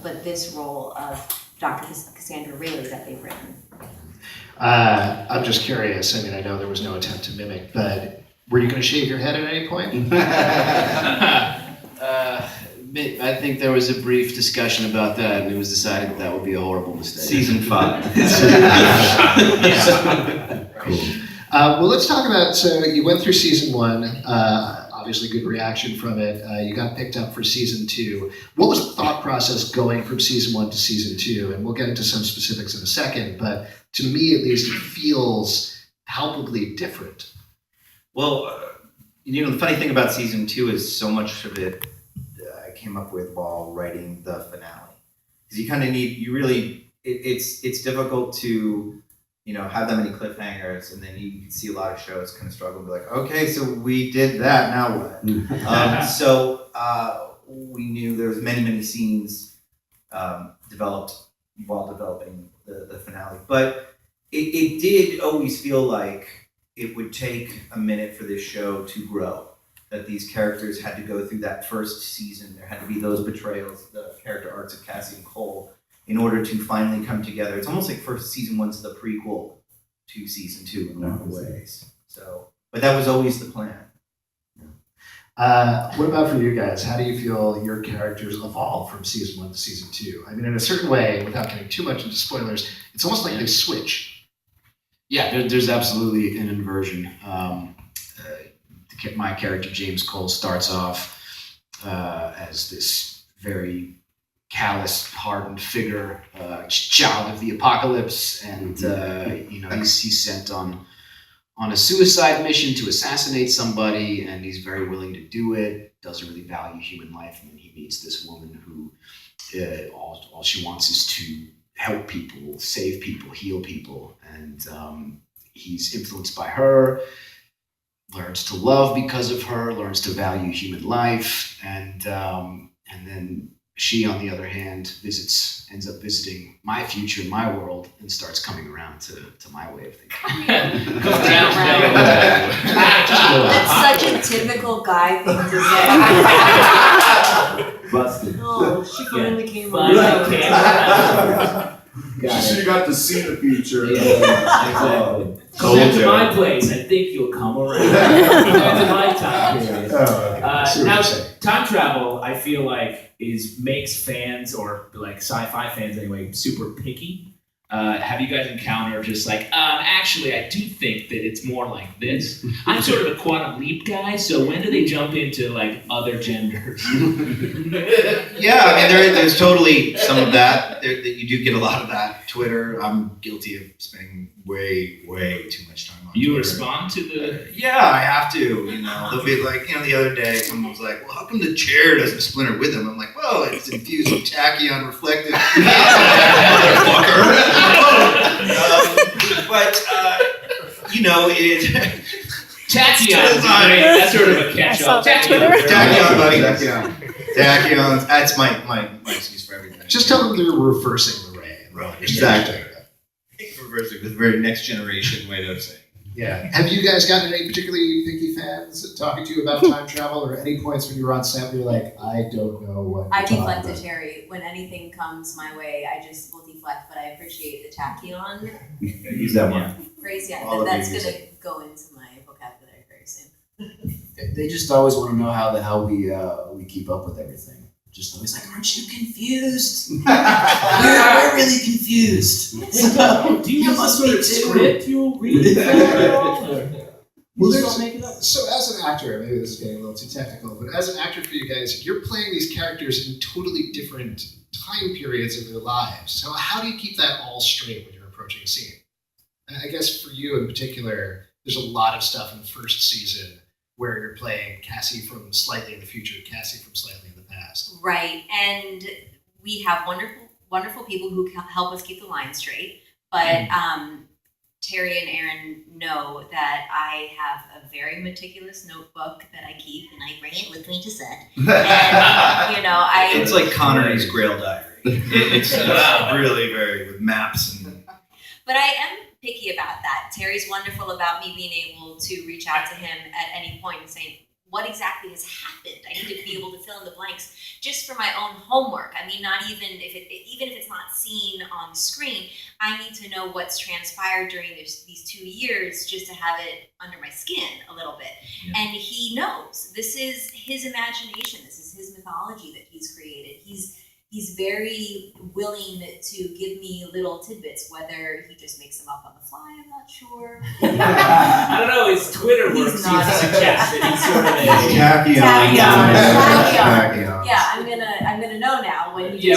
but this role of Dr. Cassandra Rayleigh that they've written. I'm just curious. I mean, I know there was no attempt to mimic, but were you going to shave your head at any point? I think there was a brief discussion about that, and it was decided that would be a horrible mistake. Season 5. Cool. Well, let's talk about, so you went through season 1, obviously good reaction from it. You got picked up for season 2. What was the thought process going from season 1 to season 2? And we'll get into some specifics in a second, but to me at least, it feels palpably different. Well, the funny thing about season 2 is so much of it I came up with while writing the finale. Because you kind of need, it's difficult to, have that many cliffhangers, and then you can see a lot of shows kind of struggle and be like, okay, so we did that, now what? So we knew there was many scenes developed while developing the finale. But it did always feel like it would take a minute for this show to grow. That these characters had to go through that first season. There had to be those betrayals, the character arcs of Cassie and Cole, in order to finally come together. It's almost like season 1's the prequel to season 2 in a lot of ways. So, but that was always the plan. What about for you guys? How do you feel your characters evolved from season 1 to season 2? I mean, in a certain way, without getting too much into spoilers, it's almost like they switch. Yeah, there's absolutely an inversion. My character, James Cole, starts off as this very callous, hardened figure, child of the apocalypse, and he's sent on a suicide mission to assassinate somebody, and he's very willing to do it. Doesn't really value human life, and then he meets this woman who all she wants is to help people, save people, heal people, and he's influenced by her. Learns to love because of her, learns to value human life, and then she, on the other hand, ends up visiting my future, my world, and starts coming around to my way of thinking. That's such a typical guy thing to say. Busted. Oh, she finally came around. She should have got to see the future. Yeah, exactly. Come back to my place. I think you'll come around. Come to my time period. Now, time travel, I feel like, makes fans, or like sci-fi fans anyway, super picky. Have you guys encountered just like, actually, I do think that it's more like this. I'm sort of a quantum leap guy, so when do they jump into like other genders? Yeah, I mean, there's totally some of that. You do get a lot of that. Twitter, I'm guilty of spending way too much time on You Twitter. respond to the... Yeah, I have to, They'll be like, the other day, someone was like, well, how come the chair doesn't splinter with him? I'm like, well, it's infused with tachyon reflective. Motherfucker. Tachyon. That's sort of a catch-all. Tachyon, buddy. Tachyon. That's my excuse for everything. Just tell them they're reversing the ray. Right, exactly. Reversing the very next generation way of saying. Yeah. Have you guys gotten any particularly picky fans talking to you about time travel, or any points when you were on set where you're like, I don't know what I you're talking deflect about? to Terry. When anything comes my way, I just will deflect, but I appreciate the tachyon Use that one. phrase. Yeah, All of that's you going use to go into my vocabulary very soon. They just always want to know how the hell we keep up with everything. Just always like, aren't you confused? we're really confused. Do you have a sort of script you'll read? Well, so as an actor, maybe this is getting a little too technical, but as an actor for you guys, you're playing these characters in totally different time periods of their lives. So how do you keep that all straight when you're approaching a scene? I guess for you in particular, there's a lot of stuff in the first season where you're playing Cassie from slightly in the future, Cassie from slightly in the past. Right, and we have wonderful people who help us keep the line straight, but Terry and Aaron know that I have a very meticulous notebook that I keep, and I bring it with me to set. And, It's like Connery's Grail Diary. It's really very, with maps and... But I am picky about that. Terry's wonderful about me being able to reach out to him at any point and say, what exactly has happened. I need to be able to fill in the blanks just for my own homework. I mean, not even if it's not seen on screen, I need to know what's transpired during these 2 years just to have it under my skin a little bit. Yeah. And he knows this is his imagination. This is his mythology that he's created. He's very willing to give me little tidbits, whether he just makes them up on the fly, I'm not sure. I don't know, his Twitter work seems to suggest that he's sort of a tachyon. Yeah, I'm gonna know now when he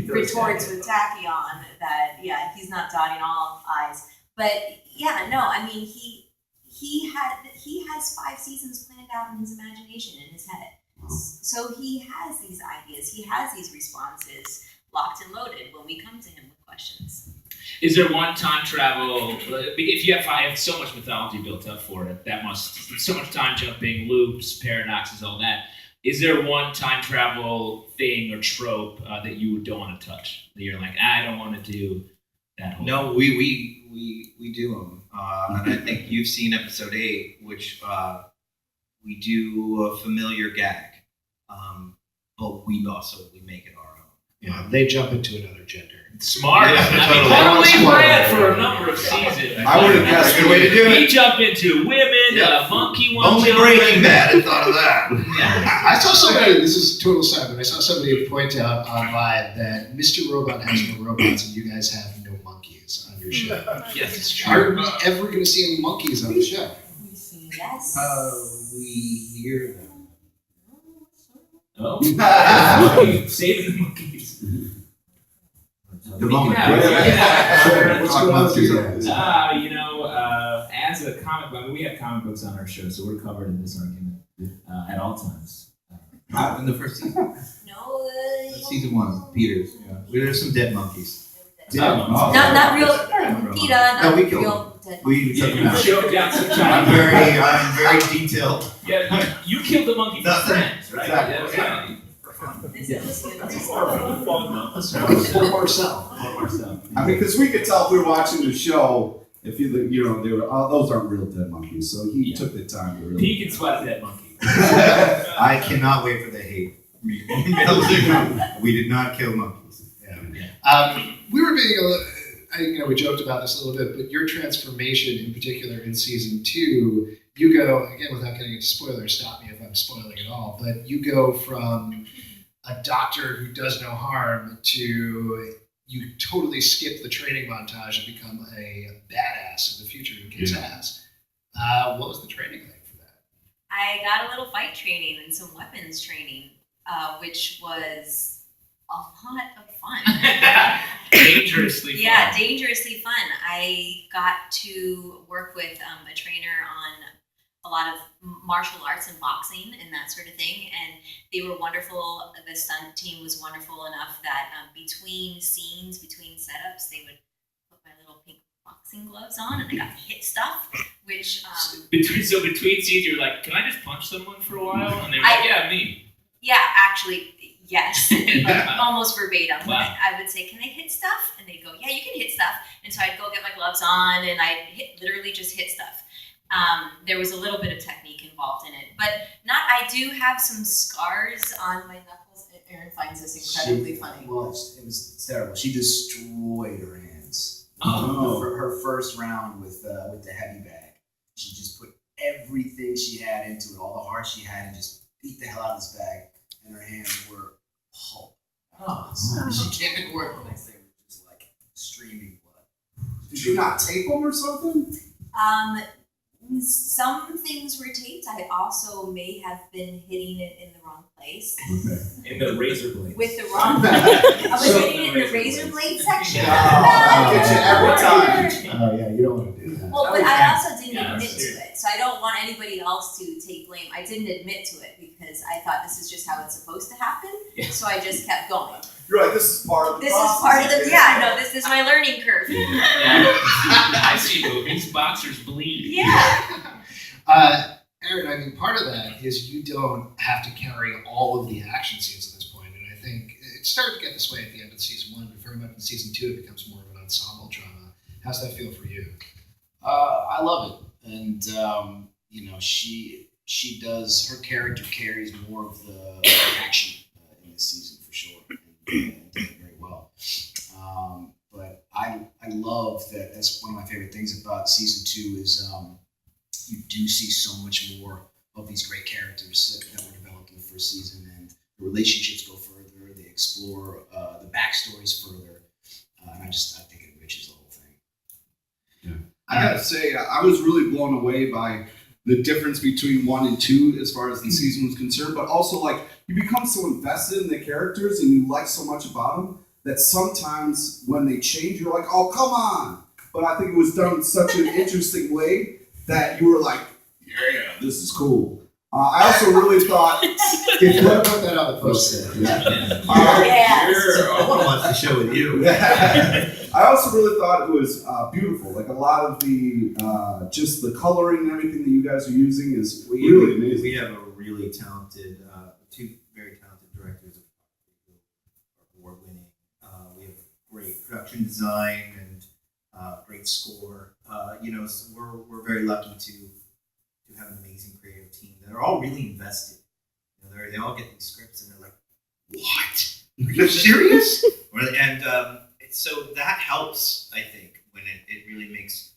retorts with tachyon that he's not dotting all I's. But I mean he has 5 seasons planned out in his imagination, in his head. So he has these ideas, he has these responses locked and loaded when we come to him with questions. Is there one time travel, if you have so much mythology built up for it, so much time jumping, loops, paradoxes, all that. Is there one time travel thing or trope that you don't want to touch? That you're like, I don't want to do that whole No, we do them. And I think you've seen episode 8, which we do a familiar gag. But we make it our own. Yeah, they jump into another gender. Smart. Totally bred for a number of seasons. I would have guessed a good way to do it. He jumped into women, monkey one. Only Breaking Bad had thought of that. I saw somebody, this is total side, but I saw somebody point out online that Mr. Robot has no robots and you guys have no monkeys on your show. Yes, it's true. Are we ever going to see any monkeys on the show? Yes. We hear them. Oh, saving the monkeys. The moment. What's going on with you guys? As a comic book, we have comic books on our show, so we're covered in this argument at all times. Not in the first season. No. Season 1, Peter's. Yeah. There's some dead monkeys. Not real PETA, not we killed real dead. We took them out. Choked out some I'm Chinese. very detailed. Yeah, you killed the monkey for Nothing. friends, right? Exactly. Yeah. For Marcel. I mean, because we could tell if we were watching the show, if they were, those aren't real dead monkeys. So he took the time to really. He can sweat a dead monkey. I cannot wait for the hate. We did not kill monkeys. We were being we joked about this a little bit, but your transformation in particular in season 2, you go, again, without getting into spoilers, stop me if I'm spoiling at all, but you go from a doctor who does no harm to you totally skip the training montage and become a badass in the future who kicks ass. What was the training like for that? I got a little fight training and some weapons training, which was a lot of fun. Dangerously fun. Yeah, dangerously fun. I got to work with a trainer on a lot of martial arts and boxing and that sort of thing, and they were wonderful. The stunt team was wonderful enough that between scenes, between setups, they would put my little pink boxing gloves on, and I got to hit stuff, which... Between scenes, you were like, can I just punch someone for a while? And they were like, yeah, me. Yeah, actually... Yes, almost verbatim. Wow. I would say, can I hit stuff? And they'd go, yeah, you can hit stuff. And so I'd go get my gloves on and I'd literally just hit stuff. There was a little bit of technique involved in it, but I do have some scars on my knuckles. Erin finds this incredibly funny. Well, it was terrible. She destroyed her hands. Oh. Her first round with the heavy bag, she just put everything she had into it, all the heart she had, and just beat the hell out of this bag. And her hands were pulp. Oh. She came in work the next day with just like streaming blood. Did you not tape them or something? Some things were taped. I also may have been hitting it in the wrong place. Okay. In the razor blade. With the wrong. I was hitting it in the razor blade section. Every time. Oh yeah, you don't want to do that. Well, but I also didn't admit to it, so I don't want anybody else to take blame. I didn't admit to it because I thought this is just how it's supposed to happen. Yeah. So I just kept going. You're like, this is part of the This process. is part of the this is my learning curve. I see movies. Boxers bleed. Yeah. Erin, I mean, part of that is you don't have to carry all of the action scenes at this point, and I think it started to get this way at the end of season 1, but very much in season 2 it becomes more of an ensemble drama. How's that feel for you? I love it, and she her character carries more of the action in this season for sure, and does it very well. But I love that. That's one of my favorite things about season 2 is you do see so much more of these great characters that were developed in the first season, and the relationships go further. They explore the backstories further, and I think it enriches the whole thing. Yeah, I gotta say, I was really blown away by the difference between 1 and 2 as far as the season was concerned, but also like you become so invested in the characters and you like so much about them that sometimes when they change, you're like, oh, come on. But I think it was done in such an interesting way that you were like, yeah, this is cool. I also really thought If you want to put that on the poster. I want to watch the show with you. I also really thought it was beautiful. Like a lot of the just the coloring and everything that you guys are using is really amazing. We have a really talented, 2 very talented directors of photography who are award-winning. We have great production design and great score. So we're very lucky to have an amazing creative team that are all really invested. They all get these scripts and they're like, "What? Are you serious?" And so that helps, I think, when it really makes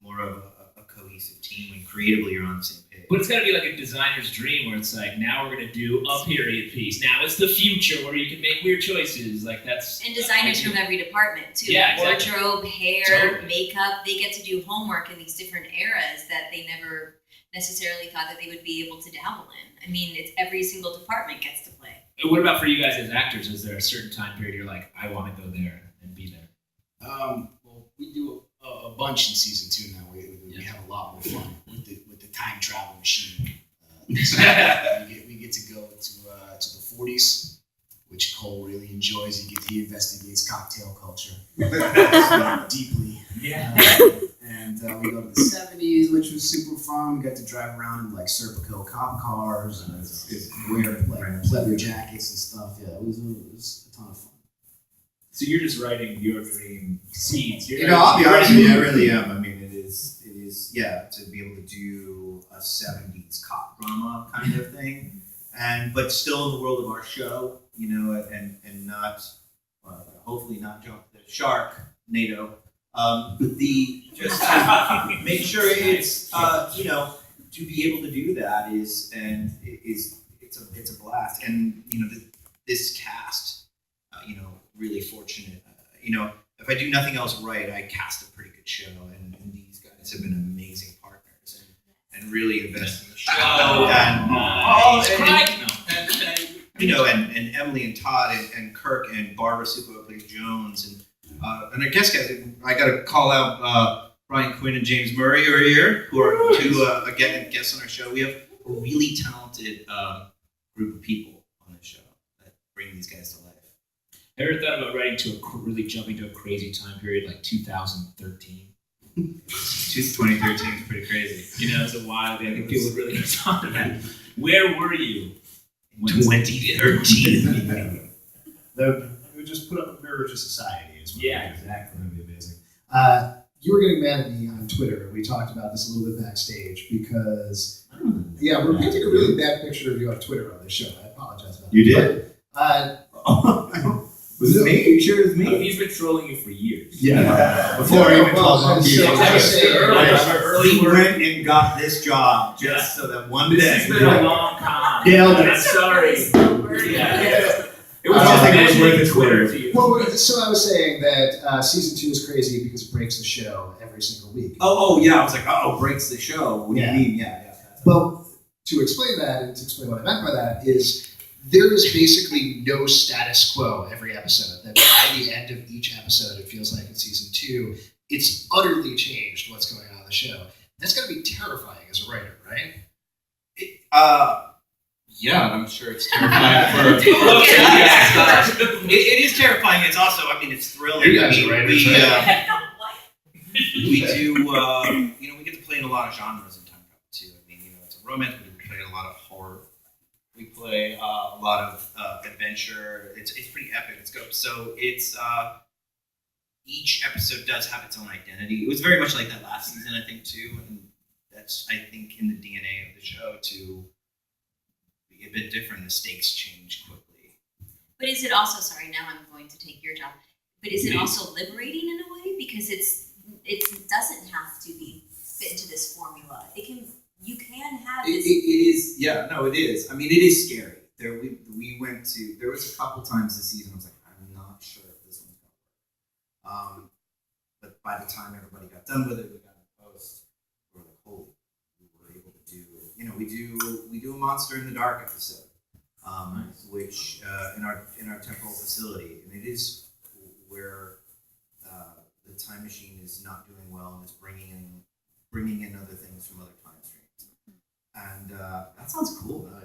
more of a cohesive team when creatively you're on the same page. But it's got to be like a designer's dream where it's like, now we're going to do a period piece. Now it's the future where you can make weird choices. Like that's And designers from every department too. Yeah, exactly. Wardrobe, hair, Totally. makeup. They get to do homework in these different eras that they never necessarily thought that they would be able to dabble in. I mean, it's every single department gets to play. What about for you guys as actors? Is there a certain time period you're like, I want to go there and be there? Well, we do a bunch in season 2 now. We have a lot more fun with the time travel machine. We get to go to the 40s, which Cole really enjoys. He investigates cocktail culture deeply. Yeah. And we go to the 70s, which was super fun. We got to drive around in like Serpico cop cars and wear like leather jackets and stuff. Yeah, it was a ton of fun. So you're just writing your dream scenes. I'll be honest with you, I really am. I mean, it is, to be able to do a 70s cop drama kind of thing, but still in the world of our show, and not, hopefully not jump the shark, NATO. Just to make sure it's, to be able to do that it's a blast, and this cast, really fortunate. If I do nothing else right, I cast a pretty good show, and these guys have been amazing partners and really invest in the show. And Emily and Todd and Kirk and Barbara Supo plays Jones, and I guess guys, I got to call out Brian Quinn and James Murray who are here, who are two guests on our show. We have a really talented group of people on the show that bring these guys to life. Ever thought about really jumping to a crazy time period like 2013? 2013 is pretty crazy. It's a while. I think people would really get on to that. Where were you? 2013. We just put up a mirror to society. Yeah, exactly. That'd be amazing. You were getting mad at me on Twitter. We talked about this a little bit backstage because, we're painting a really bad picture of you on Twitter on this show. I apologize about that. You did? Was it me? Are you sure it was me? He's been trolling you for years. Yeah. Before I even called him. Early He went and got this job just so that one day. This has been a long con. Nailed it. I'm sorry. Yeah. It was I don't just think it was worth the Twitter to you. Well, so I was saying that season 2 is crazy because it breaks the show every single week. Oh, yeah. I was like, breaks the show. What do you mean? Yeah. But to explain that and to explain what I meant by that is there is basically no status quo every episode. That by the end of each episode, it feels like in season 2, it's utterly changed what's going on in the show. That's got to be terrifying as a writer, right? Yeah, I'm sure it's terrifying for people. It is terrifying. It's also, it's thrilling. You guys are writers, We do, we get to play in a lot of genres in time travel too. It's a romance. We play a lot of horror. We play a lot of adventure. It's pretty epic. It's good. So it's each episode does have its own identity. It was very much like that last season, I think, too. that's I think in the DNA of the show to be a bit different. The stakes change quickly. But is it also, sorry, now I'm going to take your job, but is it also liberating in a way? Because it doesn't have to be fit into this formula. You can have It this. is, yeah, no, it is. I mean, it is scary. We went to, there was a couple times this season I was like, I'm not sure if this one's gonna work. But by the time everybody got done with it, we got in the post, we were like, holy, we were able to do, we do a Monster in the Dark episode, which in our temporal facility, and it is where the time machine is not doing well and is bringing in other things from other time streams. And that sounds cool. And I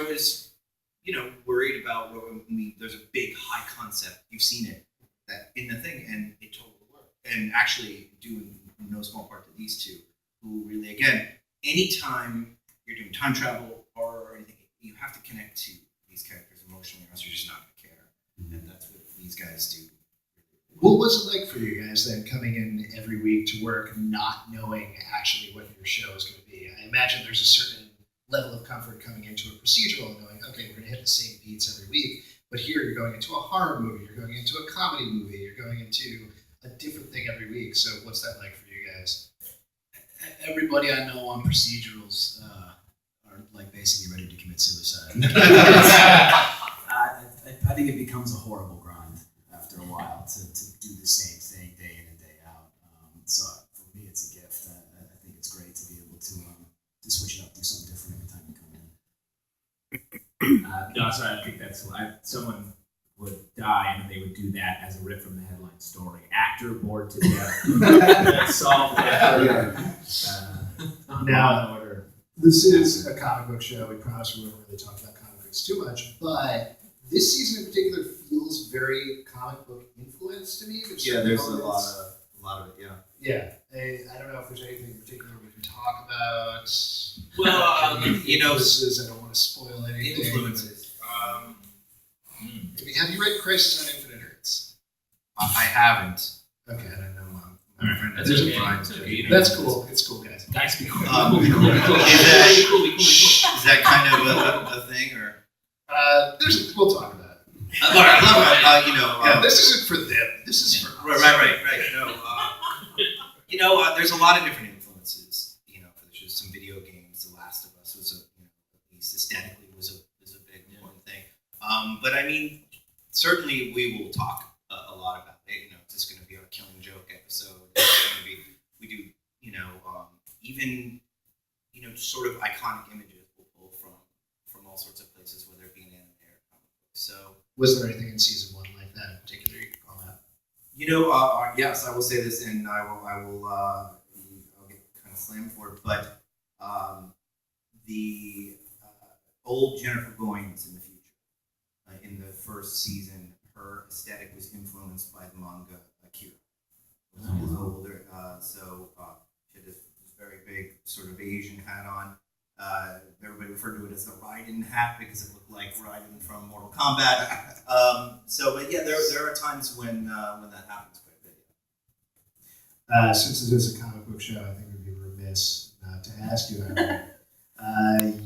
was worried about there's a big high concept. You've seen it that in the thing, and it totally worked. And actually, due in no small part to these two, who really, again, anytime you're doing time travel or anything, you have to connect to these characters emotionally, or else you're just not going to care. And that's what these guys do. What was it like for you guys then, coming in every week to work, not knowing actually what your show is going to be? I imagine there's a certain level of comfort coming into a procedural and knowing, okay, we're going to hit the same beats every week. But here you're going into a horror movie, you're going into a comedy movie, you're going into a different thing every week. So what's that like for you guys? Everybody I know on procedurals are like basically ready to commit suicide. I think it becomes a horrible grind after a while to do the same thing day in and day out. So for me, it's a gift. I think it's great to be able to switch it up, do something different every time you come in. No, sorry, I think that's someone would die and they would do that as a rip from the headline story. Actor bored to death. Solved that. Now, Order. this is a comic book show. We promise we won't really talk about comic books too much, but this season in particular feels very comic book influenced to me. There's a lot of it, yeah. Yeah, I don't know if there's anything in particular we can talk about. Well, Influences, I don't want to spoil anything. influences. Have you read Crisis on Infinite Earths? I haven't. Okay, I don't know. That's okay. That's cool. It's cool, guys. Guys, be cool. Is that kind of a thing, or? We'll talk about it. Yeah, this isn't for them. This is for us. Right. No, there's a lot of different influences. For the show, some video games. The Last of Us was at least aesthetically was a big important thing. But I mean, certainly we will talk a lot about it. It's just going to be our Killing Joke episode. It's going to be even sort of iconic images we'll pull from all sorts of places, whether it be an anime or comic book. So. Was there anything in season 1 like that in particular you could call out? Yes, I will say this, and I'll get kind of slammed for it, but the old Jennifer Goines in the future, in the first season, her aesthetic was influenced by the manga Akira. It was older, so she had this very big sort of Asian hat on. Everybody referred to it as the Raiden hat because it looked like Raiden from Mortal Kombat. But yeah, there are times when that happens quite a bit. Since it is a comic book show, I think we'd be remiss not to ask you, Aaron.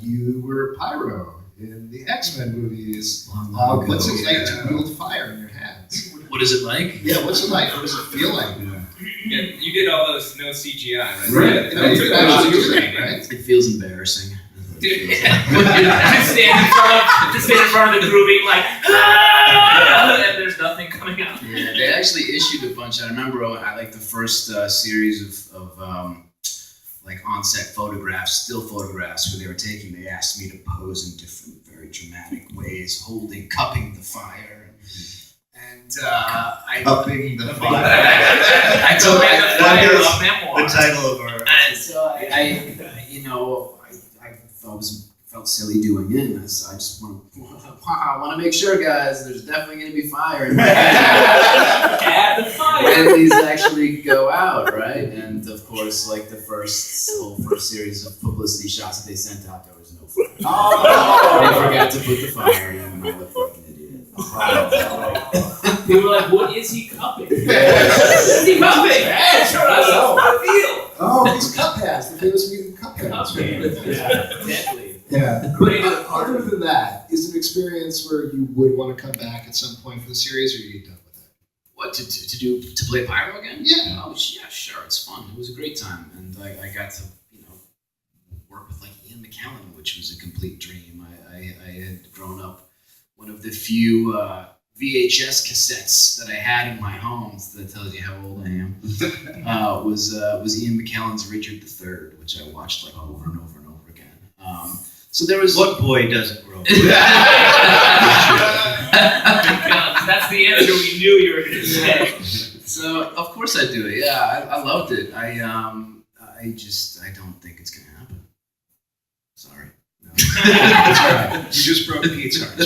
You were Pyro in the X-Men movies. What's it like to wield fire in your hands? What is it like? Yeah, what's it like? What does it feel like? Yeah, you did all those no CGI, right? Right. That You took can a lot of actually do training. that, right? It feels embarrassing. Dude, just stand in front of the grooving like, and there's nothing coming out. Yeah, they actually issued a bunch. I remember I like the first series of like on-set photographs, still photographs where they were taking. They asked me to pose in different, very dramatic ways, cupping the fire. And Upping the fire. I told The title of our. so I felt silly doing it. So I just want to make sure, guys. There's definitely going to be fire in my head. Add the fire. When these actually go out, right? And of course, like the whole first series of publicity shots that they sent out, there was no fire. Oh. They forgot to put the fire in, and I looked like an idiot. They were like, "What is he cupping? What is he cupping? Hey, show us the feel." Oh, these Cupheads, the famous mutant Cupheads. Cupheads, yeah, deadly. Yeah. Great. But other than that, is it an experience where you would want to come back at some point for the series, or are you done with it? What to play Pyro again? Yeah. Oh yeah, sure. It's fun. It was a great time, and I got to work with like Ian McKellen, which was a complete dream. I had grown up one of the few VHS cassettes that I had in my home. So that tells you how old I am. Was Ian McKellen's Richard III, which I watched like over and over and over again. So there was What boy doesn't grow up? That's the answer we knew you were going to say. So of course I do it. Yeah, I loved it. I don't think it's gonna happen. Sorry. No. That's all right. You just broke Pete's heart.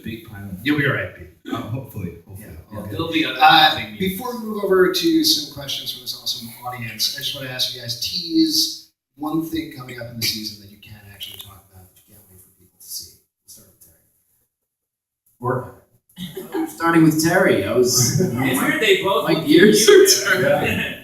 Big pilot. You'll be all right, Pete. Hopefully. Yeah, all good. there'll be other things. Before we move over to some questions from this awesome audience, I just want to ask you guys, tease one thing coming up in the season that you can actually talk about that you can't wait for people to see. We'll start with Terry. Or starting with Terry, I was. It's weird they both my look gears at you. are Yeah.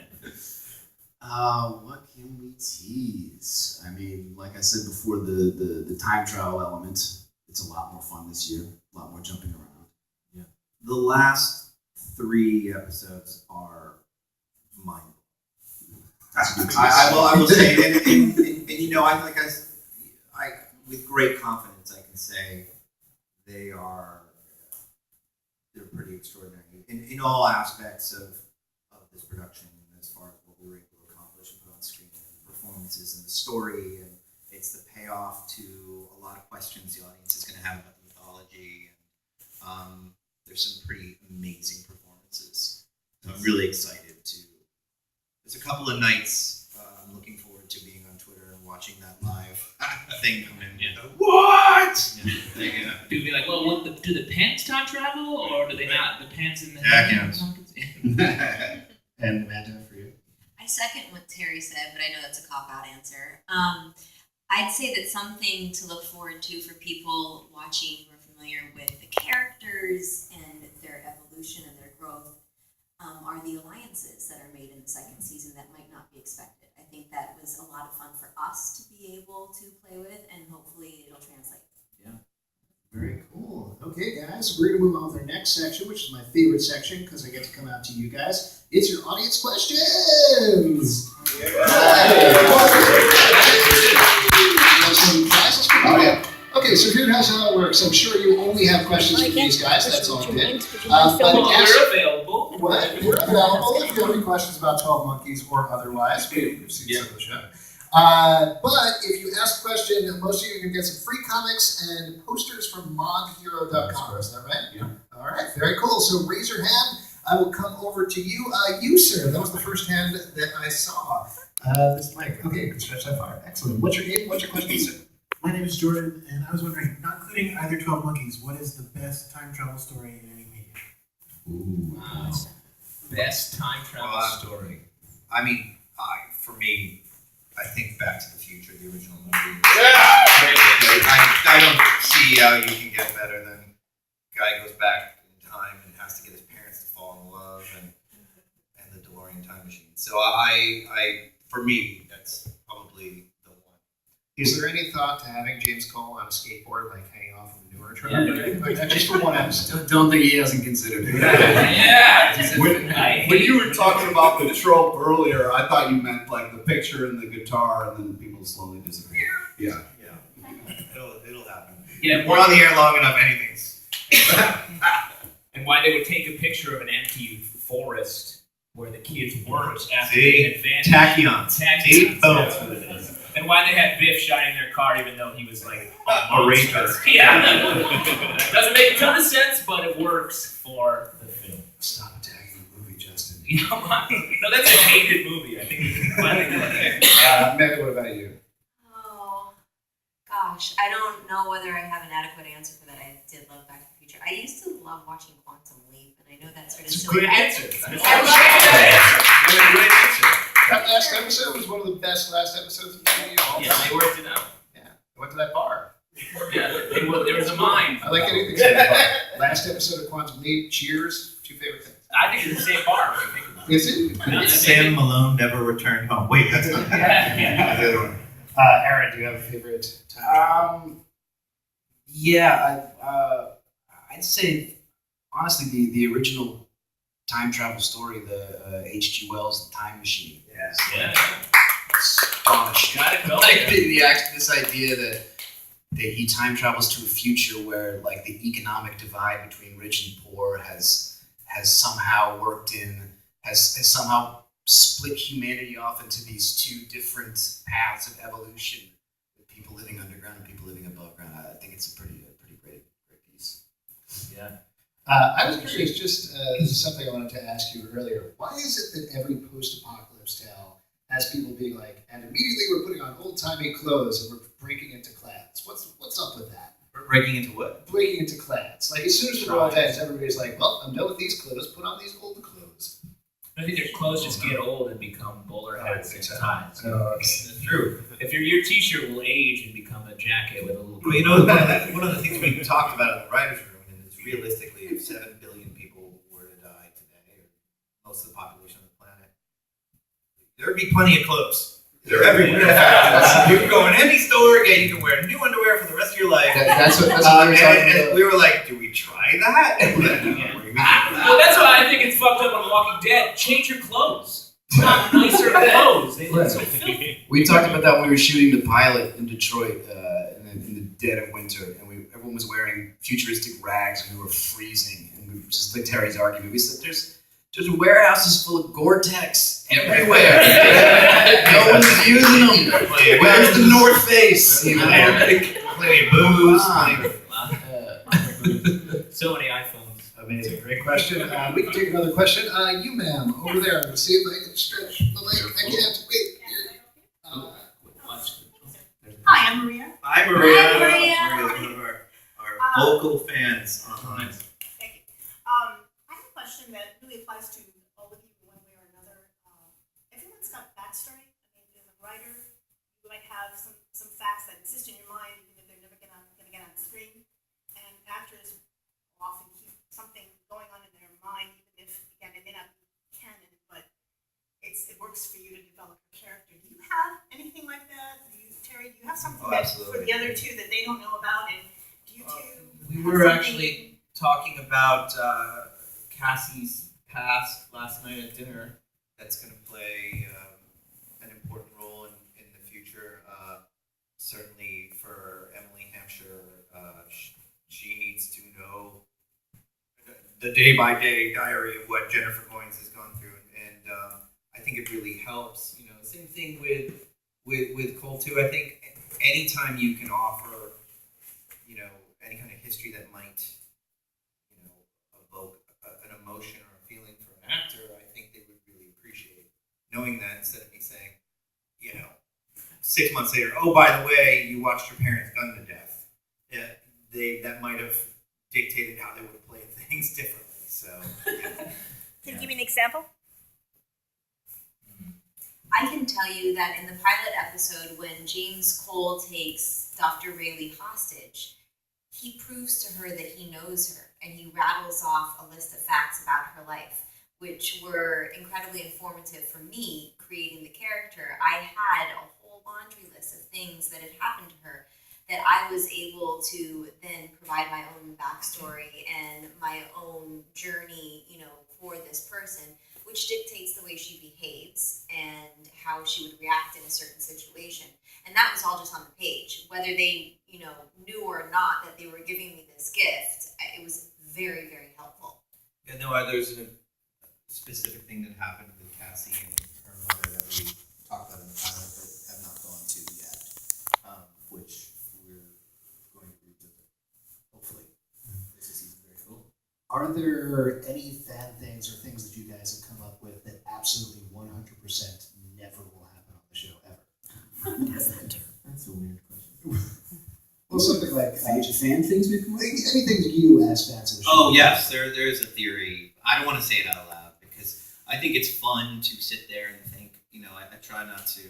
What can we tease? I mean, like I said before, the time travel element. It's a lot more fun this year. A lot more jumping around. Yeah. The last 3 episodes are mind. I will say, and you know, I with great confidence, I can say they're pretty extraordinary in all aspects of this production, as far as what we were able to accomplish and put on screen, and the performances and the story, and it's the payoff to a lot of questions the audience is going to have about the mythology. And there's some pretty amazing performances. So I'm really excited to. There's a couple of nights I'm looking forward to being on Twitter and watching that live thing come in. Yeah. What? Yeah. People be like, well, do the pants time travel, or do they not? The pants in the counts. And Amanda, for you? I second what Terry said, but I know that's a cop-out answer. I'd say that something to look forward to for people watching who are familiar with the characters and their evolution and their growth are the alliances that are made in the second season that might not be expected. I think that was a lot of fun for us to be able to play with, and hopefully it'll translate. Very cool. Okay, guys, we're going to move on with our next section, which is my favorite section because I get to come out to you guys. It's your audience questions. Some prizes for you? yeah. Okay, so here's how it works. I'm sure you only have questions for these guys. That's all good. Well, they're available. What? We're available if you have any questions about 12 Monkeys or otherwise. We've seen some of the show. But if you ask a question, most of you can get some free comics and posters from modhero.com. Is that right? Yeah. All right, very cool. So raise your hand. I will come over to you. You, sir. That was the first hand that I saw. This mic. Okay, you can stretch that far. Excellent. What's your name? What's your question, sir? My name is Jordan, and I was wondering, not including either 12 Monkeys, what is the best time travel story in any media? Ooh, wow. Best time travel story. I mean, for me, I think Back to the Future, the original movie. I don't see how you can get better than a guy goes back in time and has to get his parents to fall in love and the DeLorean time machine. So for me, that's probably the one. Is there any thought to having James Cole on a skateboard, like hanging off of a newer truck? Yeah. Just for one episode. Don't think he hasn't considered it. Yeah. When you were talking about the trope earlier, I thought you meant like the picture and the guitar, and then people slowly disappear. Yeah. It'll happen. Yeah, We're on the air long enough. Anything's. and why they would take a picture of an empty forest where the kids worked after See? they advanced. Tachyons. See? Boom. That's what it is. And why they had Biff shining their car even though he was like A ranger. Yeah. Doesn't make a ton of sense, but it works for the film. Stop attacking the movie, Justin. You know what? No, that's a hated movie. I think you can finally do it. Meg, what about you? Oh, gosh. I don't know whether I have an adequate answer for that. I did love Back to the Future. I used to love watching Quantum Leap, and I know that's sort of It's a silly. good answer. That last episode was one of the best last episodes of TV of all Yeah, time. they worked it out. Yeah. I went to that bar. Yeah, there was a mine. I like anything so far. Last episode of Quantum Leap. Cheers. 2 favorite things. I think it's the same bar. When you think about it. Is it? No, Sam Malone never returned home. Wait, that's not Yeah. the other one. Aaron, do you have a favorite time? I'd say honestly the original time travel story, the H.G. Wells' The Time Machine. Yeah. Astonishing. Gotta go. Like this idea that he time travels to a future where like the economic divide between rich and poor has somehow has somehow split humanity off into these 2 different paths of evolution, with people living underground and people living above ground. I think it's a pretty great piece. Yeah. I was curious, just this is something I wanted to ask you earlier. Why is it that every post-apocalypse tale has people being like, and immediately we're putting on old-timey clothes and we're breaking into clans? What's up with that? We're breaking into what? Breaking into clans. Like, as soon as the world ends, everybody's like, well, I'm done with these clothes, put on these old clothes. I think their clothes just get old and become bowler hats and ties. Oh, okay. It's true. If your t-shirt will age and become a jacket with a little. Well, you know, one of the things we talked about in the writers' room, and it's realistically, if 7 billion people were to die today, or most of the population on the planet, there would be plenty of clothes. They're everywhere. You can go in any store, and you can wear new underwear for the rest of your life. That's what we were talking and about. we were like, do we try that? Well, that's why I think it's fucked up on Walking Dead. Change your clothes. Put on nicer clothes. They look so filthy. We talked about that when we were shooting the pilot in Detroit in the dead of winter, and everyone was wearing futuristic rags, and we were freezing. And we just like Terry's argument. We said, "There's warehouses full of Gore-Tex everywhere. No one's using them. Where's the North Face? You know, Plenty of booze. So many iPhones. Amazing, great question. We can take another question. You, ma'am, over there. I'm going to see if I can stretch the mic. I can't. Wait. Here. Hi, I'm Maria. Hi, Maria. Hi, Maria. Maria's one of our vocal fans online. Thank you. I have a question that really applies to all of you in one way or another. Everyone's got backstory. I mean, as a writer, you might have some facts that exist in your mind, even if they're never going to get on the screen. And actors often keep something going on in their mind, even if, again, it may not be canon, but it works for you to develop a character. Do you have anything like that? Terry, do you have something that for the other 2 that they don't know about? And do you two? We were actually talking about Cassie's past last night at dinner. That's going to play an important role in the future. Certainly for Emily Hampshire, she needs to know the day-by-day diary of what Jennifer Goins has gone through, and I think it really helps. You know, same thing with Cole too. I think anytime you can offer, you know, any kind of history that might, you know, evoke an emotion or a feeling for an actor, I think they would really appreciate knowing that, instead of me saying, you know, 6 months later, oh, by the way, you watched your parents gunned to death. Yeah, that might have dictated how they would have played things differently. So, Can you give me an example? I can tell you that in the pilot episode, when James Cole takes Dr. Rayleigh hostage, he proves to her that he knows her, and he rattles off a list of facts about her life, which were incredibly informative for me creating the character. I had a whole laundry list of things that had happened to her that I was able to then provide my own backstory and my own journey, you know, for this person, which dictates the way she behaves and how she would react in a certain situation. And that was all just on the page. Whether they, you know, knew or not that they were giving me this gift, it was very, very helpful. yeah, no, there's a specific thing that happened with Cassie and her mother that we talked about in the pilot but have not gone to yet, which we're going to revisit. Hopefully, this is very cool. Are there any fan things or things that you guys have come up with that absolutely 100% never will happen on the show ever? That's a weird question. Well, something like fan things we come up with? anything that you as fans of the show. Oh yes, there's a theory. I don't want to say it out loud because I think it's fun to sit there and think. You know, I try not to.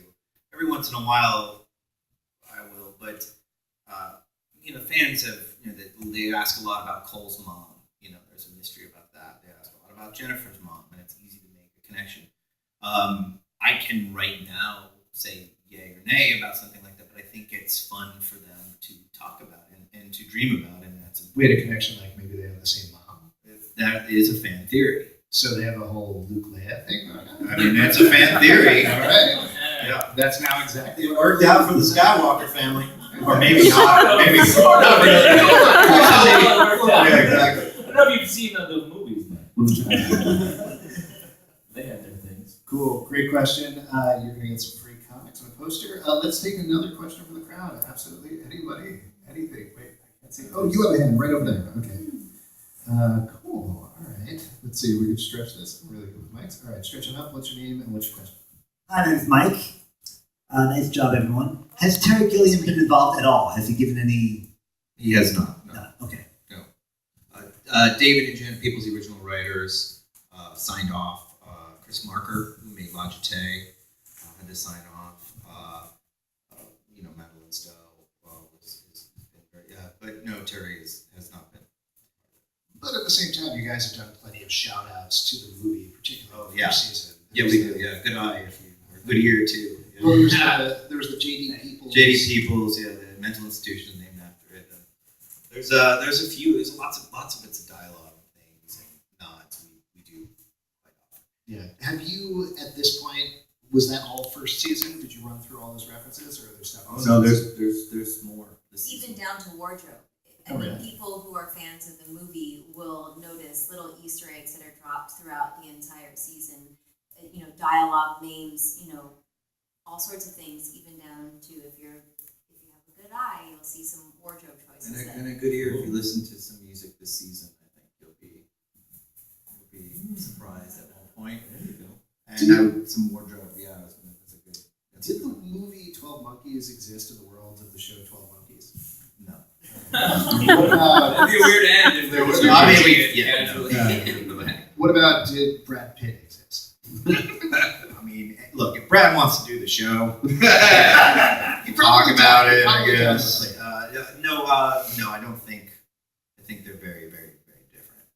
Every once in a while, I will. But you know, fans have they ask a lot about Cole's mom, about Jennifer's mom, and it's easy to make a connection. I can right now say yay or nay about something like that, but I think it's fun for them to talk about and to dream about, and that's We had a connection, like maybe they have the same mom. that is a fan theory. So they have a whole Luke Leia thing going on? I mean, that's a fan theory. All right. Yeah. That's now exactly It worked out for the Skywalker family. Or maybe not. Maybe not. Not really. Yeah, exactly. I don't know if you've seen the movies, man. They have their things. Cool. Great question. You're going to get some free comics and a poster. Let's take another question from the crowd. Absolutely. Anybody? Anything? Wait, I can't see. Oh, you have a hand right over there. Okay. Cool. All right. Let's see. We can stretch this. I'm really good with mics. All right. Stretch it up. What's your name and what's your question? My name's Mike. Nice job, everyone. Has Terry Gilliam been involved at all? Has he given any? He has not. No. Okay. David and Jen, People's the original writers, signed off. Chris Marker, who made Logitech, had to sign off. Madeline Stowe has been very, but no, Terry has not been. But at the same time, you guys have done plenty of shout outs to the movie, particularly the first season. Yeah, we do. Yeah, good eye if you, or good ear too. Yeah. Well, there was the J.D. Peoples. J.D. Peoples, yeah, the mental institution named after it. There's a few. There's lots of bits of dialogue and things and nods we do quite often. Yeah. Have you at this point? Was that all first season? Did you run through all those references, or are there stuff? Oh no, there's more. Even down to wardrobe. I mean, people who are fans of the movie will notice little Easter eggs that are dropped throughout the entire season. Dialogue, names, all sorts of things, even down to if you have a good eye, you'll see some wardrobe choices. And a good ear if you listen to some music this season. I think you'll be surprised at one point. There you go. And some wardrobe. Yeah, that's a good. Did the movie 12 Monkeys exist in the world of the show 12 Monkeys? No. That'd be a weird end if there was. What about did Brad Pitt exist? I mean, look, if Brad wants to do the show, talk about it, I guess. No, I don't think. I think they're very, very, very different.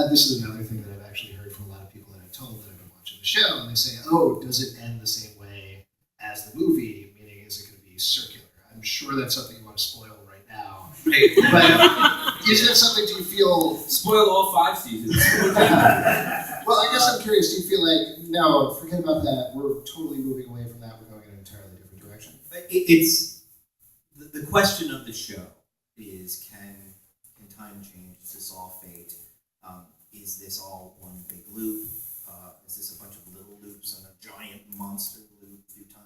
This is another thing that I've actually heard from a lot of people that I've told that have been watching the show, and they say, "Oh, does it end the same way as the movie? Meaning, is it going to be circular?" I'm sure that's something you want to spoil right now. But is that something? Do you feel spoil all 5 seasons? Well, I guess I'm curious. Do you feel like, no, forget about that. We're totally moving away from that. We're going in an entirely different direction. It's the question of the show is can time change? Is this all fate? Is this all one big loop? Is this a bunch of little loops on a giant monster loop through time?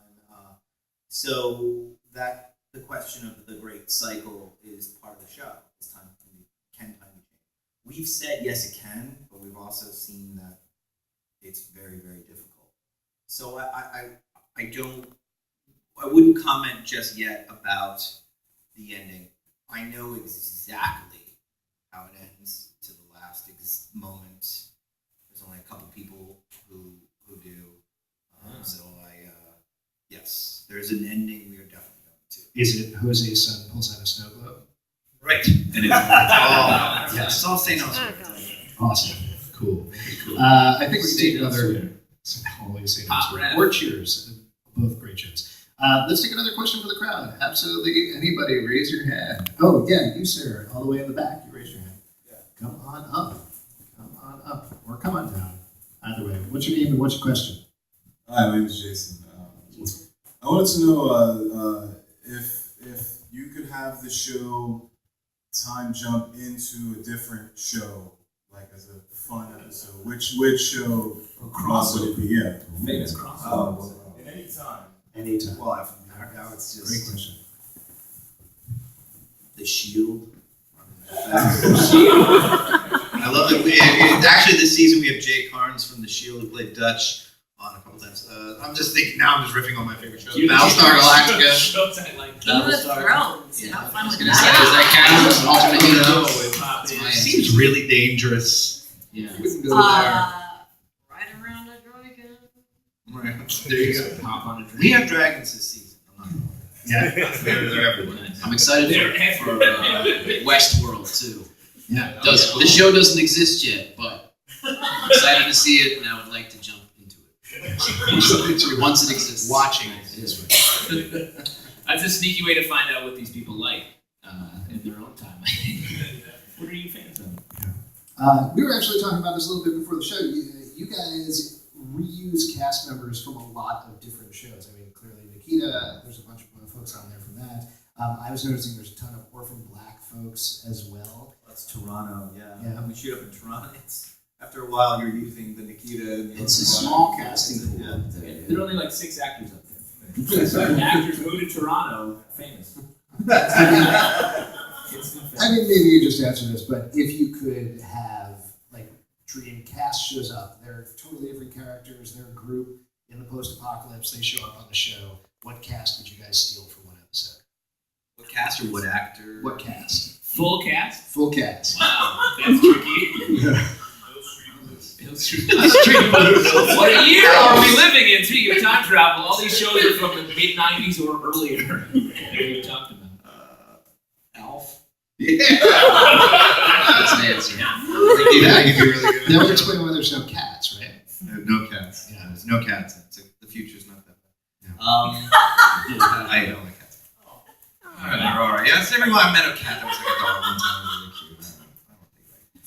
So that the question of the great cycle is part of the show. Can time change? We've said yes, it can, but we've also seen that it's very, very difficult. So I wouldn't comment just yet about the ending. I know exactly how it ends to the last moment. There's only a couple people who do. So yes, there's an ending we are definitely going to. Is it Jose's son pulls out a snow globe? Right. And yes. It's all St. Elsewhere. Awesome. Cool. I think we can take another. Always St. Elsewhere. Or Cheers. Both great shows. Let's take another question for the crowd. Absolutely anybody, raise your hand. Oh, yeah, you, sir, all the way in the back. You raise your hand. Yeah. Come on up. Come on up. Or come on down. Either way. What's your name and what's your question? Hi, my name is Jason. I wanted to know if you could have the show time jump into a different show, like as a fun episode. Which show would it be? Yeah. Famous crossover. In any time. Anytime. Well, now it's just Great question. The Shield. Shield. I love it. Actually, this season we have Jay Carnes from The Shield who played Dutch on a couple times. I'm just thinking now. I'm just riffing on my favorite shows. Battlestar Galactica. Shows I like. Game of Thrones. How fun was Because I can alternate hero. It seems really dangerous. Yeah. Right around a dragon. Right. There you go. Hop on a drink. We have dragons this season. I'm not Yeah. they're everywhere. I'm excited for Westworld too. Yeah. The show doesn't exist yet, but I'm excited to see it, and I would like to jump into it. Once it exists. Watching it is right. That's a sneaky way to find out what these people like in their own time. What are you fans of? We were actually talking about this a little bit before the show. You guys reuse cast members from a lot of different shows. I mean, clearly Nikita, there's a bunch of folks on there from that. I was noticing there's a ton of Orphan Black folks as well. That's Toronto, yeah. Yeah. We shoot up in Toronto. After a while, you're using the Nikita. And the It's a Orphan small Black. casting pool. Yeah. There are only like 6 actors up there. So the actors move to Toronto, famous. I mean, maybe you just answered this, but if you could have, like, Dream cast shows up, they're totally different characters, they're a group in the post-apocalypse, they show up on the show, what cast would you guys steal for one episode? What cast or what actor? What cast? Full cast? Full cast. Wow, that's tricky. What year are we living in? Speaking of time travel, all these shows are from the mid-90s or earlier. We talked about. Alf? Yeah. That's an answer. That would explain why there's no cats, right? No cats. Yeah. There's no cats. The future's not that bad. I don't like cats. All right. Yeah, it's everyone I met a cat that was like a dog one time. It was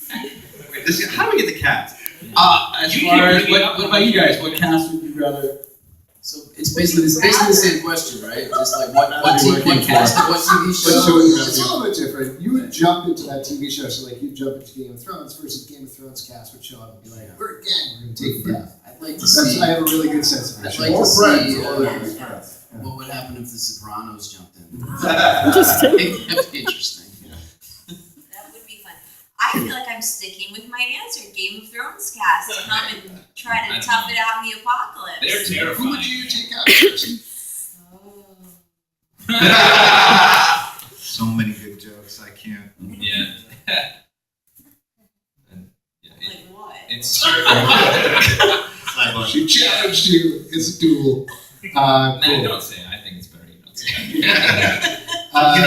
really cute. Wait, this, how do we get the cat? As far as what about you guys? What cast would you rather? So it's basically the same question, right? Just like what cast and what TV show? So it's a little bit different. You would jump into that TV show, so like you jump into Game of Thrones versus Game of Thrones cast would show up and be like, "We're a gang, we're gonna take you down." I'd like to That's, see. I have a really good sense of I'd it. like to see Yeah. what would happen if the Sopranos jumped in. Interesting. I think that'd be interesting. That would be fun. I feel like I'm sticking with my answer. Game of Thrones cast come and try to tough it out in the apocalypse. They're terrifying. Who would you take out first? So many good jokes. I can't. Yeah. Like what? It's true. She challenged you. It's a duel. No, Cool. don't say it. I think it's better you don't say it. You know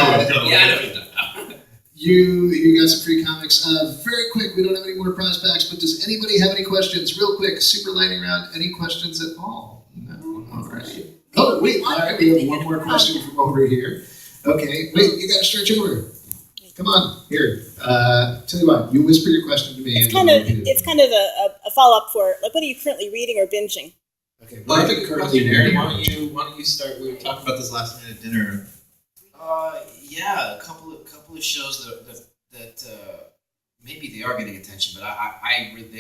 what I'm doing. Yeah, I know what you're talking about. You got some free comics. Very quick, we don't have any more prize packs, but does anybody have any questions? Real quick, super lightning round. Any questions at all? No? All right. Oh, wait. All right, we have one more question from over here. Okay. Wait, you got to stretch over. Come on. Here. Tell you what, you whisper your question to me. It's kind of a follow-up for, like, what are you currently reading or binging? Okay. Well, I think currently, Aaron, why don't you start? We were talking about this last night at dinner. Yeah, a couple of shows that maybe they are getting attention, but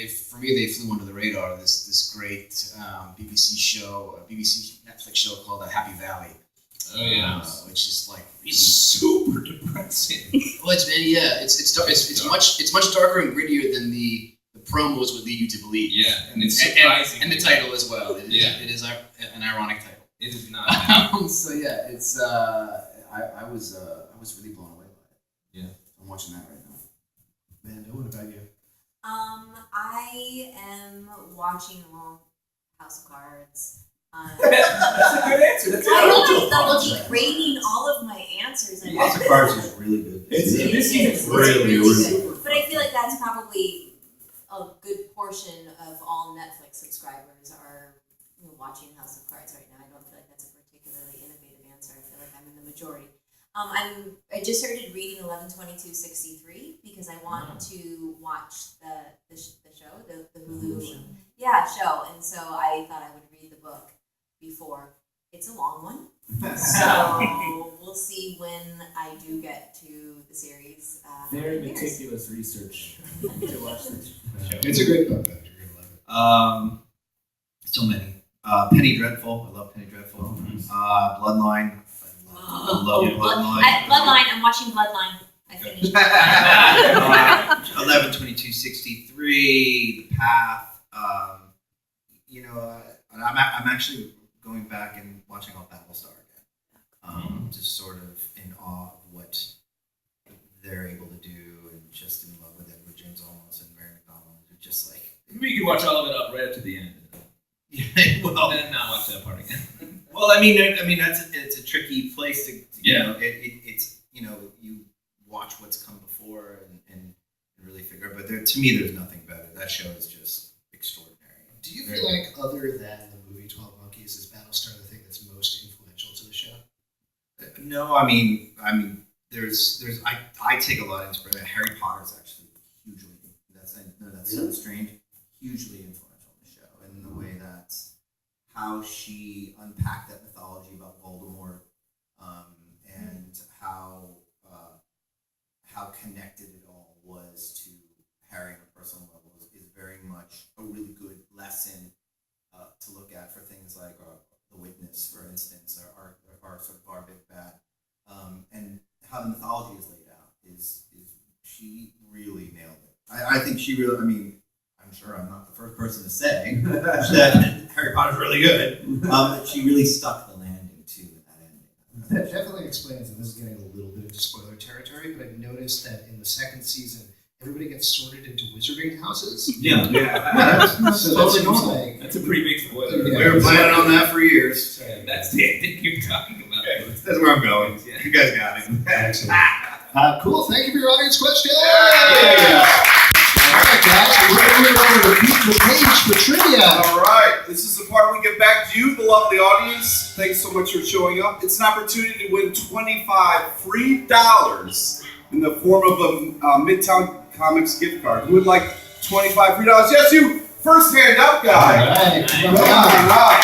for me they flew under the radar. This great BBC Netflix show called Happy Valley. Oh yeah. Which is like really super depressing. Well, it's much darker and grittier than the promos would lead you to believe. Yeah, and it's surprising. And the title as well. It is an ironic title. It is not. So yeah, it's I was really blown away by it. Yeah. I'm watching that right now. Amanda, what about you? I am watching House of Cards. That's a good answer. That's I don't like grading all of my answers. House of Cards is really good. It's really good. But I feel like that's probably a good portion of all Netflix subscribers are watching House of Cards right now. I don't feel like that's a particularly innovative answer. I feel like I'm in the majority. I just started reading 11/22/63 because I want to watch the show, the Hulu show, and so I thought I would read the book before. It's a long one, so we'll see when I do get to the series. Very meticulous research to watch this show. It's a great book, though. You're going to love it. So many. Penny Dreadful. I love Penny Dreadful. Bloodline. I love Bloodline. Bloodline. I'm watching Bloodline. I finished. 11/22/63. The Path. I'm actually going back and watching all Battlestar again. Just sort of in awe of what they're able to do, and just in love with Edward James Olmos and Mary McDonald. It's just like Maybe you can watch all of it up right up to the end. well, then not watch that part again. Well, I mean, it's a tricky place to it's you watch what's come before and really figure. But to me, there's nothing better. that show is just extraordinary. Do you feel like, other than the movie 12 Monkeys, is Battlestar the thing that's most influential to the show? No, I mean, I take a lot of inspiration. Harry Potter's actually hugely. That sounds strange. Hugely influential in the show, and in the way that how she unpacked that mythology about Voldemort, and how connected it all was to Harry on a personal level is very much a really good lesson to look at for things like The Witness, for instance, our sort of our big bad, and how the mythology is laid out is she really nailed it. I think she really. I mean, I'm sure I'm not the first person to say that Harry Potter's really good. But she really stuck the landing too in that ending. That definitely explains, and this is getting a little bit into spoiler territory, but I've noticed that in the second season, everybody gets sorted into wizarding houses. Yeah. So that's like, That's a pretty big spoiler. Yeah. We were planning on that for years. That's the ending you're talking about. That's where I'm going. You guys got it. Excellent. Cool. Thank you for your audience question. Yeah. All right, guys. We're going to move over to the page for trivia. All right, this is the part we get back to you, the lovely audience. Thanks so much for showing up. It's an opportunity to win $25 free in the form of a Midtown Comics gift card. Who would like $25 free? Yes, you. First hand up, guy. All right. Come on up.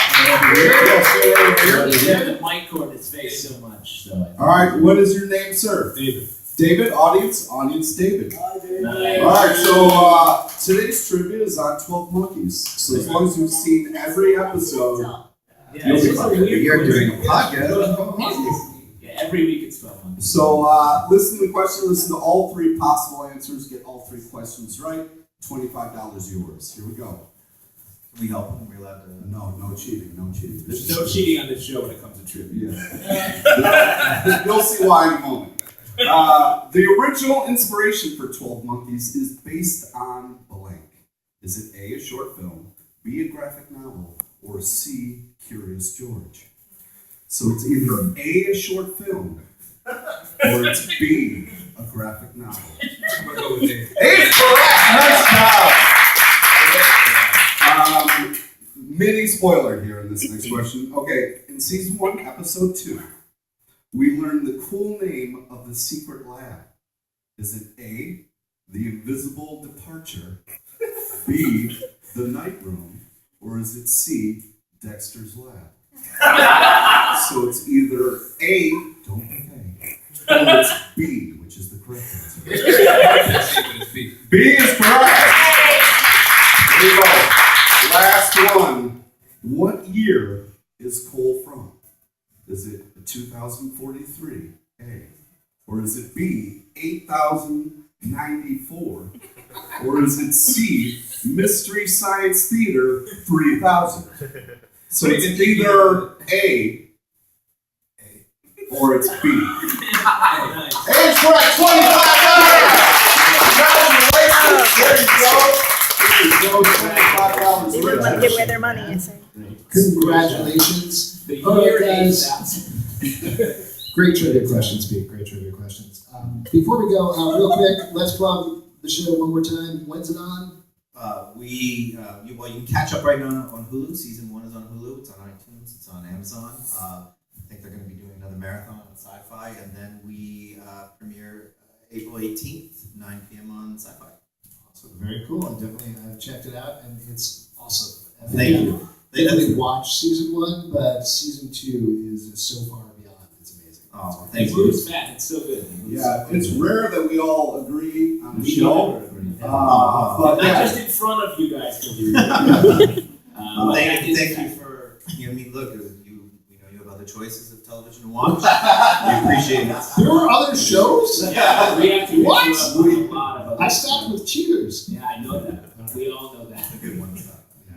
The mic cord his face so much. So All right, what is your name, sir? David. David, audience David. Hi, David. All right, so today's trivia is on 12 Monkeys. So as long as you've seen every episode, Yeah, it's just a weird You're doing a coincidence. podcast. Yeah, every week it's 12 months. so listen to the question, listen to all three possible answers, get all three questions right. $25 yours. Here we go. Can we help them? Are we allowed to? No cheating, no cheating. There's no cheating on this show when it comes to trivia. Yeah. You'll see why in a moment. The original inspiration for 12 Monkeys is based on blank. Is it A, a short film, B, a graphic novel, or C, Curious George? So it's either A, a short film, or it's B, a graphic novel. I'm gonna go with it. A is correct! Nice job! Mini spoiler here in this next question. Okay, in season 1, episode 2, we learned the cool name of the secret lab. Is it A, the invisible departure, B, the night room, or is it C, Dexter's lab? So it's either A, don't pick A, or it's B, which is the correct answer. B is correct! Here we go. Last one. What year is Cole from? Is it 2043, A? Or is it B, 8094? Or is it C, Mystery Science Theater 3000? So it's either A or it's B. A is correct, $25! Congratulations! There you go. $25. Everyone give away their money, I say. Congratulations. The All right, year guys. 8000. Great trivia questions, Pete. Great trivia questions. Before we go, real quick, let's plug the show one more time. When's it on? You can catch up right now on Hulu. Season 1 is on Hulu. It's on iTunes. It's on Amazon. I think they're going to be doing another marathon on Sci-Fi, and then we premiere April 18th, 9 p.m. on Sci-Fi. Awesome. Very cool. I definitely checked it out, and it's awesome. Thank you. Definitely watch season 1, but season 2 is so far beyond. It's amazing. Oh, It moves fast. It's so good. Yeah, it's rare that we all agree on the We show. never agree. But Not yeah. just in front of you guys. Thank you for. I mean, look, you know you have other choices of television to watch. We appreciate it. There were other shows? Yeah, we have to What? a lot of other I stopped with Cheaters. Yeah, I know that. We all know that. That's a good one. Yeah,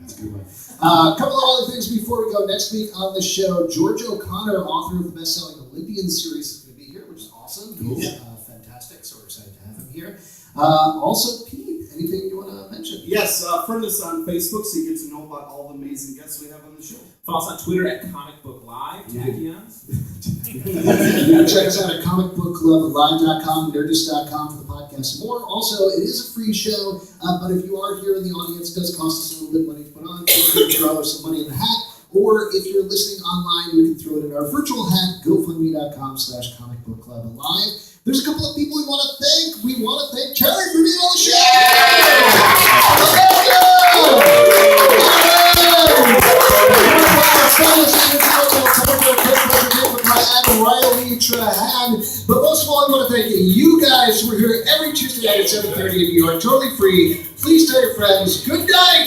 it's a good one. A couple of other things before we go. Next week on the show, George O'Connor, author of the best-selling Olympian series, is going to be here, which is awesome. He's fantastic, so we're excited to have him here. Also, Pete, anything you want to mention? Yes, friend us on Facebook so you get to know about all the amazing guests we have on the show. Follow us on Twitter at Comic Book Live. Tachyons. You can check us out at comicbookclublive.com, nerdist.com for the podcast podcasts, and more. Also, it is a free show, but if you are here in the audience, it does cost us a little bit of money to put on. Feel free to throw some money in the hat. Or if you're listening online, you can throw it in our virtual hat, gofundme.com/comicbookclubalive. There's a couple of people we want to thank. We want to thank Terry for being on the show. Riley Trahan. But most of all, I want to thank you guys who are here every Tuesday night at 7:30, and you are totally free. Please tell your friends. Good night.